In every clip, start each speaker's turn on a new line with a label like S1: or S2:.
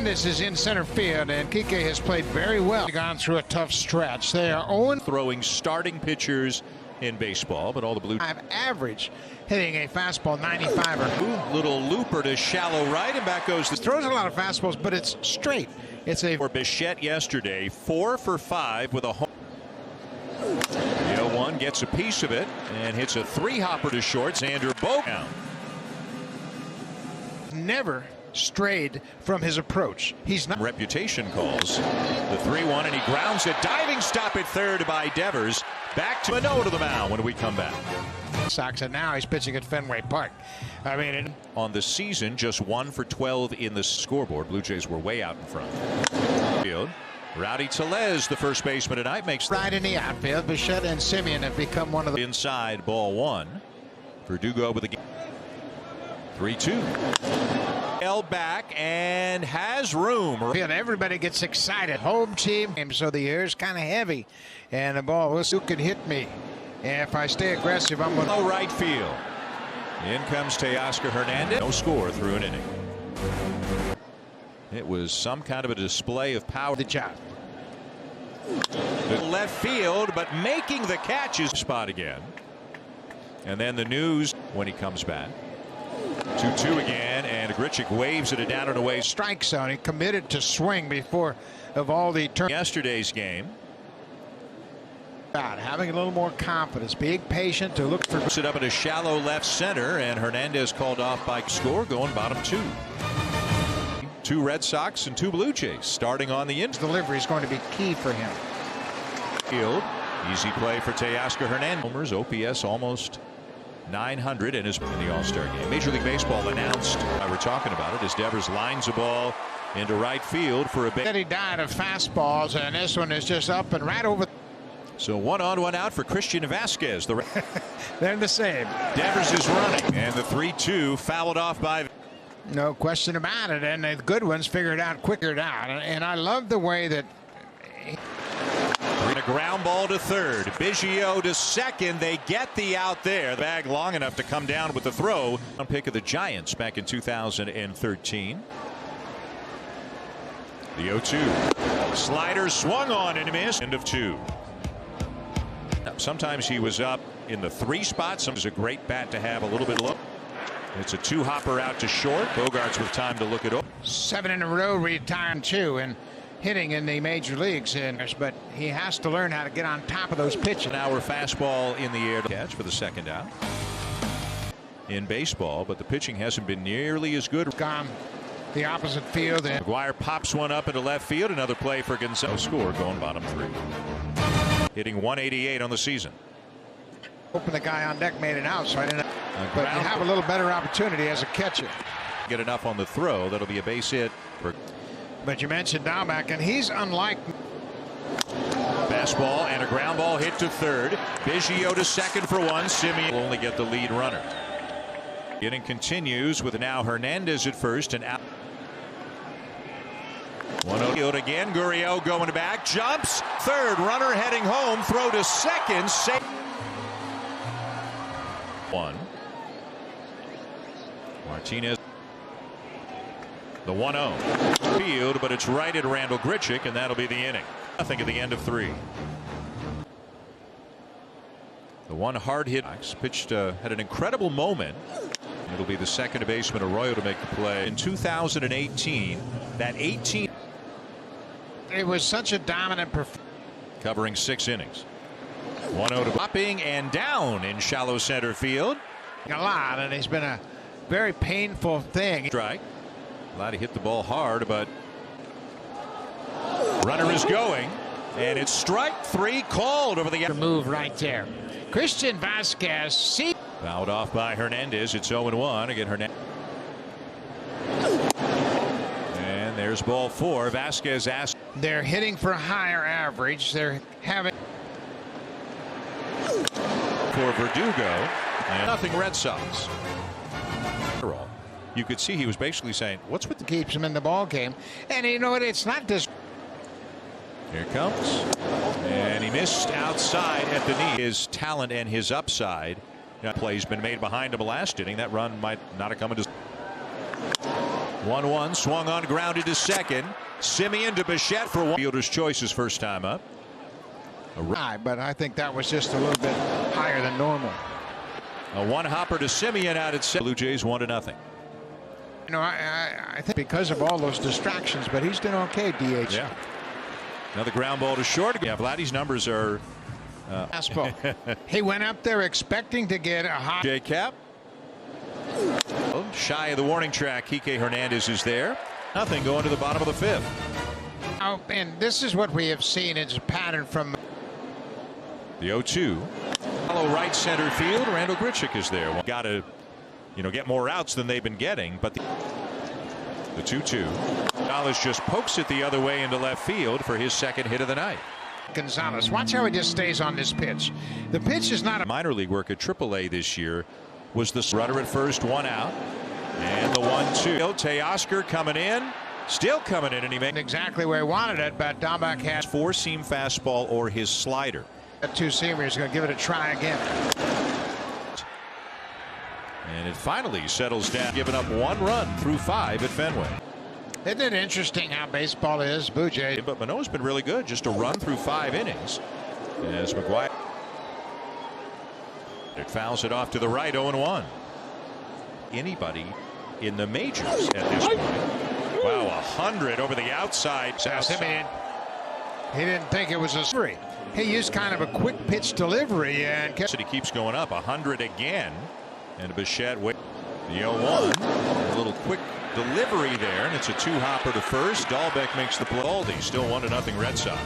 S1: Hernandez is in center field, and Kike has played very well. Gone through a tough stretch. They are 0
S2: throwing starting pitchers in baseball, but all the blue
S1: average, hitting a fastball 95er.
S2: Little looper to shallow right, and back goes the
S1: throws a lot of fastballs, but it's straight. It's a
S2: for Bichette yesterday, 4 for 5 with a home. The 0-1 gets a piece of it and hits a 3-hopper to short. Xander Bogaerts
S1: never strayed from his approach. He's not.
S2: Reputation calls the 3-1, and he grounds it. Diving stop at third by Devers. Back to Manoah to the mound when we come back.
S1: Sox, and now he's pitching at Fenway Park. I mean,
S2: on the season, just 1 for 12 in the scoreboard. Blue Jays were way out in front. Field. Rowdy Tellez, the first baseman tonight, makes
S1: right in the outfield. Bichette and Simeon have become one of the
S2: inside. Ball 1. Verdugo with the game. 3-2. Held back and has room.
S1: Everybody gets excited. Home team, so the air's kind of heavy, and the ball who can hit me. And if I stay aggressive, I'm going
S2: to right field. In comes Teoscar Hernandez. No score through an inning. It was some kind of a display of power.
S1: The job.
S2: The left field, but making the catch is spot again. And then the news when he comes back. 2-2 again, and Grichuk waves it down and away.
S1: Strike zone. He committed to swing before of all the turn.
S2: Yesterday's game.
S1: Having a little more confidence, being patient to look for.
S2: It up at a shallow left center, and Hernandez called off by score, going bottom 2. 2 Red Sox and 2 Blue Jays starting on the in.
S1: Delivery is going to be key for him.
S2: Field, easy play for Teoscar Hernandez. Homers, OPS almost 900 and is in the All-Star game. Major League Baseball announced, we're talking about it, as Devers lines the ball into right field for a big.
S1: He died of fastballs, and this one is just up and right over.
S2: So 1 on, 1 out for Christian Vasquez.
S1: They're the same.
S2: Devers is running, and the 3-2 fouled off by.
S1: No question about it, and the good ones figured out quicker out, and I love the way that.
S2: A ground ball to third. Biggio to second. They get the out there. The bag long enough to come down with the throw. On pick of the Giants back in 2013. The 0-2. Slider swung on and missed. End of 2. Sometimes he was up in the 3 spot. Sometimes a great bat to have a little bit low. It's a 2-hopper out to short. Bogaerts with time to look it over. 7
S1: in a row, retired 2, and hitting in the major leagues, but he has to learn how to get on top of those pitches.
S2: An hour fastball in the air to catch for the second out in baseball, but the pitching hasn't been nearly as good.
S1: Gone the opposite field, and
S2: McGuire pops one up into left field. Another play for Gonzalez. Score going bottom 3. Hitting 188 on the season.
S1: Hoping the guy on deck made it out, so I didn't. But you have a little better opportunity as a catcher.
S2: Get enough on the throw. That'll be a base hit for.
S1: But you mentioned Dahlbeck, and he's unlike.
S2: Fastball and a ground ball hit to third. Biggio to second for 1. Simeon will only get the lead runner. Inning continues with now Hernandez at first and out. 1-0 again. Gurriel going back. Jumps. Third. Runner heading home. Throw to second. Safe. 1. Martinez. The 1-0 field, but it's right at Randall Grichuk, and that'll be the inning. Nothing at the end of 3. The one hard hit pitched had an incredible moment. It'll be the second baseman Arroyo to make the play in 2018. That 18.
S1: It was such a dominant performance.
S2: Covering 6 innings. 1-0 to popping and down in shallow center field.
S1: A lot, and it's been a very painful thing.
S2: Strike. Glad he hit the ball hard, but runner is going, and it's strike 3 called over the
S1: move right there. Christian Vasquez
S2: fouled off by Hernandez. It's 0-1 again. Hernandez, and there's ball 4. Vasquez asked.
S1: They're hitting for higher average. They're having
S2: for Verdugo, and nothing Red Sox. You could see he was basically saying, what's with the.
S1: Keeps him in the ball game, and you know what, it's not this.
S2: Here it comes, and he missed outside at the knee. His talent and his upside. Play's been made behind him last inning. That run might not have come into. 1-1, swung on, grounded to second. Simeon to Bichette for one. Fielder's choice his first time up.
S1: But I think that was just a little bit higher than normal.
S2: A one-hopper to Simeon out at second. Blue Jays 1-0.
S1: You know, I think because of all those distractions, but he's doing okay, DH.
S2: Yeah. Another ground ball to short. Yeah, Vladdy's numbers are.
S1: Fastball. He went up there expecting to get a hot.
S2: J-Cap. Shy of the warning track. Kike Hernandez is there. Nothing going to the bottom of the fifth.
S1: Oh, and this is what we have seen. It's a pattern from
S2: the 0-2. Follow right center field. Randall Grichuk is there. Well, got to, get more outs than they've been getting. But the 2-2. Gonzalez just pokes it the other way into left field for his second hit of the night.
S1: Gonzalez. Watch how he just stays on this pitch. The pitch is not a
S2: minor league work at AAA this year. Was the runner at first, one out. And the 1-2. Teoscar coming in. Still coming in, and he made
S1: exactly where he wanted it, but Dahlbeck has
S2: four-seam fastball or his slider.
S1: That two-seamer is going to give it a try again.
S2: And it finally settles down, giving up 1 run through 5 at Fenway.
S1: Isn't it interesting how baseball is, Blue Jays?
S2: But Manoah's been really good, just a run through 5 innings. As McGuire. It fouls it off to the right, 0-1. Anybody in the majors at this point. Wow, 100 over the outside.
S1: Simeon, he didn't think it was a spree. He used kind of a quick pitch delivery and
S2: he keeps going up. 100 again. And Bichette with the 0-1. A little quick delivery there, and it's a 2-hopper to first. Dahlbeck makes the play. Aldi still 1-0 Red Sox.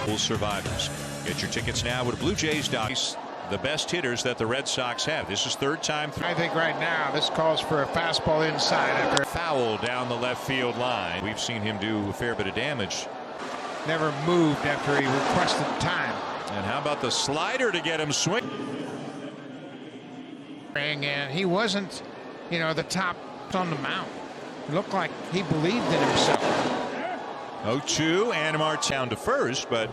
S2: Full survivors. Get your tickets now with BlueJays.com. The best hitters that the Red Sox have. This is third time through.
S1: I think right now this calls for a fastball inside after a
S2: foul down the left field line. We've seen him do a fair bit of damage.
S1: Never moved after he requested time.
S2: And how about the slider to get him swing?
S1: And he wasn't, the top on the mound. It looked like he believed in himself.
S2: 0-2 and Martin to first, but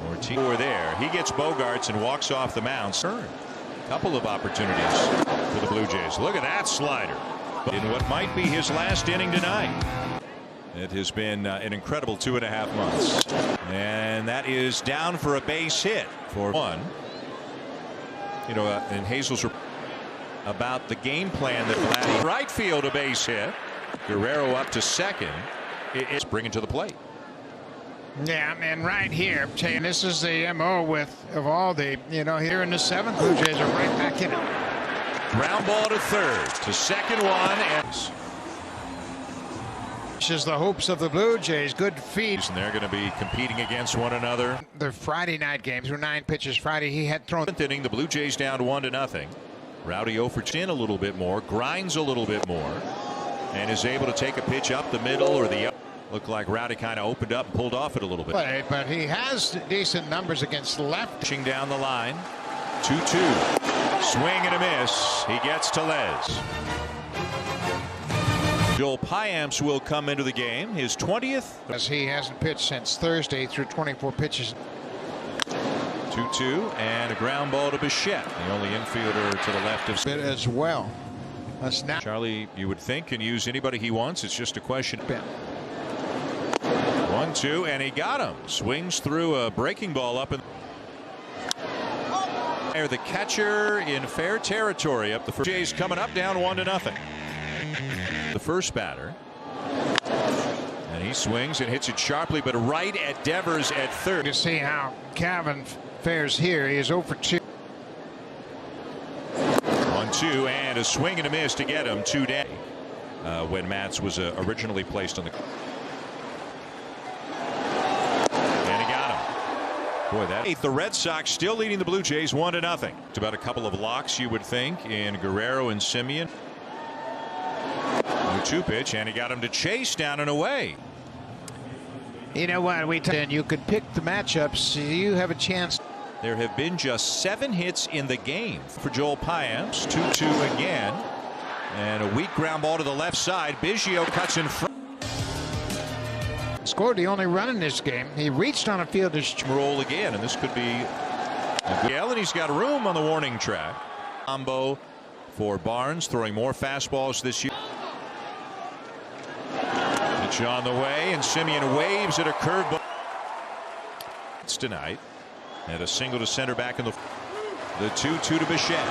S2: Ortiz there. He gets Bogarts and walks off the mound. Couple of opportunities for the Blue Jays. Look at that slider in what might be his last inning tonight. It has been an incredible 2.5 months, and that is down for a base hit for 1. And Hazel's about the game plan that Vladdy right field a base hit. Guerrero up to second. It's bringing to the plate.
S1: Yeah, and right here, and this is the MO of all the, here in the 7th, Blue Jays are right back in it.
S2: Ground ball to third, to second one, and
S1: this is the hopes of the Blue Jays. Good feed.
S2: And they're going to be competing against one another.
S1: The Friday night games were 9 pitches Friday. He had thrown.
S2: 7th inning, the Blue Jays down 1-0. Rowdy 0 for 10 a little bit more, grinds a little bit more, and is able to take a pitch up the middle or the. Looked like Rowdy kind of opened up and pulled off it a little bit.
S1: But he has decent numbers against left.
S2: Pushing down the line. 2-2. Swing and a miss. He gets to Les. Joel Payamps will come into the game. His 20th.
S1: As he hasn't pitched since Thursday through 24 pitches.
S2: 2-2 and a ground ball to Bichette, the only infielder to the left of
S1: bit as well. That's not
S2: Charlie, you would think, can use anybody he wants. It's just a question. 1-2 and he got him. Swings through a breaking ball up in there. The catcher in fair territory up the first. Jays coming up down 1-0. The first batter. And he swings and hits it sharply, but right at Devers at third.
S1: You see how Cavan fares here. He is 0 for 2.
S2: 1-2 and a swing and a miss to get him 2 down. When Matz was originally placed on the. Boy, that the Red Sox still leading the Blue Jays 1-0. It's about a couple of locks, you would think, in Guerrero and Simeon. 0-2 pitch, and he got him to chase down and away.
S1: You know what? You could pick the matchups. You have a chance.
S2: There have been just 7 hits in the game for Joel Payamps. 2-2 again, and a weak ground ball to the left side. Biggio cuts in front.
S1: Scored the only run in this game. He reached on a fielder's
S2: roll again, and this could be and he's got room on the warning track. Combo for Barnes, throwing more fastballs this year. Pitch on the way, and Simeon waves at a curveball. It's tonight. And a single to center back in the 2-2 to Bichette.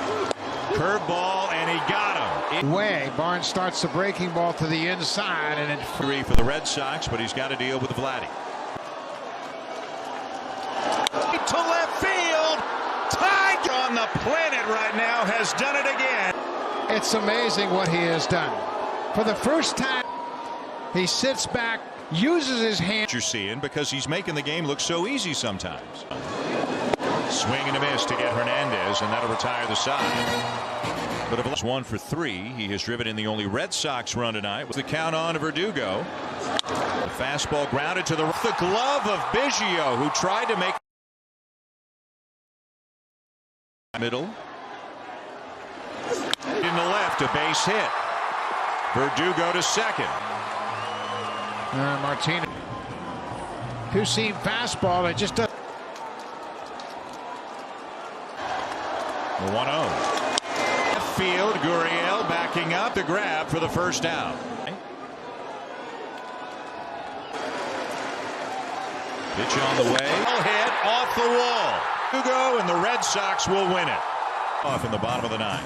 S2: Curveball, and he got him.
S1: Way Barnes starts the breaking ball to the inside, and it
S2: 3 for the Red Sox, but he's got to deal with Vladdy.
S3: To left field. Tiger on the planet right now has done it again.
S1: It's amazing what he has done. For the first time, he sits back, uses his hand.
S2: You're seeing because he's making the game look so easy sometimes. Swing and a miss to get Hernandez, and that'll retire the side. But if it's 1 for 3, he has driven in the only Red Sox run tonight with the count on Verdugo. The fastball grounded to the glove of Biggio, who tried to make middle. In the left, a base hit. Verdugo to second.
S1: Martinez. Two-seam fastball. It just doesn't.
S2: The 1-0. Left field, Gurriel backing up to grab for the first down. Pitch on the way. Hit off the wall. Verdugo, and the Red Sox will win it. Off in the bottom of the 9th.